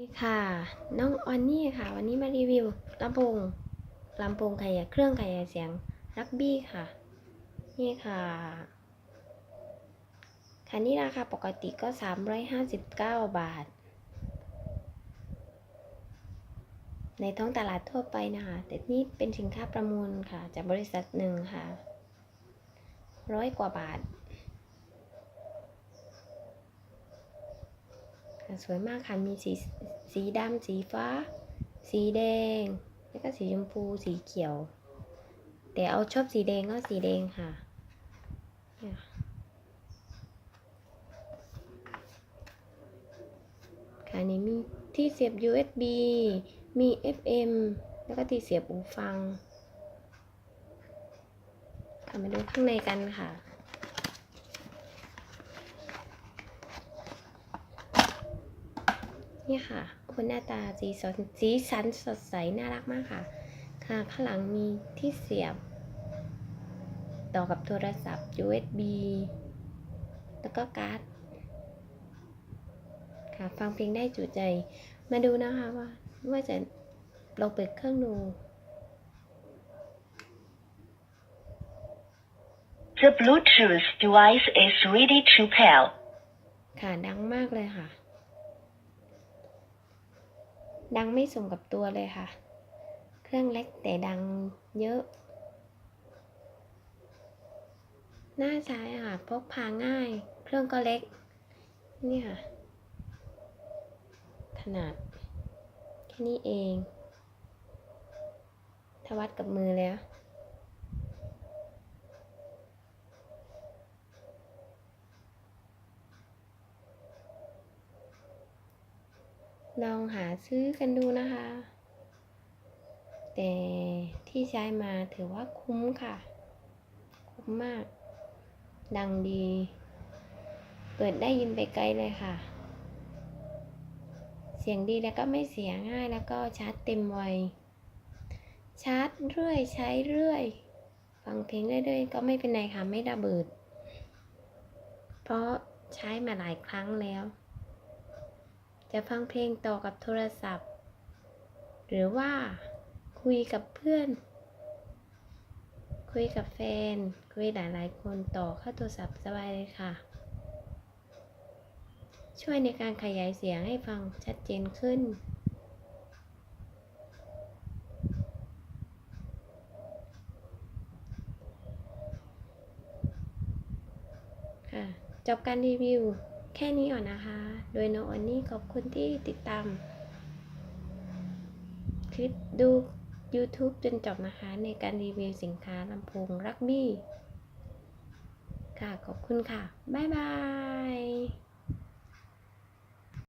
นี่ค่ะน้องออนนี่ค่ะวันนี้มารีวิวลำโพงขยายเครื่องขยายเสียงรักบี้ค่ะนี่ค่ะคันนี้ราคาปกติก็359 บาทในท้องตลาดทั่วไปนะคะแต่นี่เป็นสินค้าประมูลค่ะจากบริษัทหนึ่งค่ะ100 กว่าบาทสวยมากค่ะมีสีดำสีฟ้าสีแดงแล้วก็สีชมพูสีเขียวแต่เอาชอบสีแดงก็สีแดงค่ะค่ะนี่มีที่เสียบ USB มี FM แล้วก็ที่เสียบหูฟังค่ะมาดูข้างในกันค่ะนี่ค่ะคนหน้าตาสีสันสดใสน่ารักมากค่ะข้างหลังมีที่เสียบต่อกับโทรศัพท์ USB แล้วก็การ์ดค่ะฟังเพลงได้จุใจมาดูนะคะว่าจะลองเปิดเครื่องดู The Bluetooth device is ready to pair ค่ะดังมากเลยค่ะดังไม่สมกับตัวเลยค่ะเครื่องเล็กแต่ดังเยอะน่าใช้ค่ะพกพาง่ายเครื่องก็เล็กนี่ค่ะขนาดแค่นี้เองถ้าวัดกับมือแล้วลองหาซื้อกันดูนะคะแต่ที่ใช้มาถือว่าคุ้มค่ะคุ้มมากดังดีเปิดได้ยินไปไกลเลยค่ะเสียงดีแล้วก็ไม่เสียง่ายแล้วก็ชาร์จเต็มไวชาร์จเรื่อยใช้เรื่อยฟังเพลงเรื่อยๆก็ไม่เป็นไรค่ะไม่ระเบิดเพราะใช้มาหลายครั้งแล้วจะฟังเพลงต่อกับโทรศัพท์หรือว่าคุยกับเพื่อนคุยกับแฟนคุยหลายๆคนต่อเข้าโทรศัพท์สบายเลยค่ะช่วยในการขยายเสียงให้ฟังชัดเจนขึ้นค่ะจบการรีวิวแค่นี้ก่อนนะคะโดยน้องอันนี้ขอบคุณที่ติดตามคลิปดู YouTube จนจบนะคะในการรีวิวสินค้าลำโพงรักบี้ค่ะขอบคุณค่ะบ๊ายบาย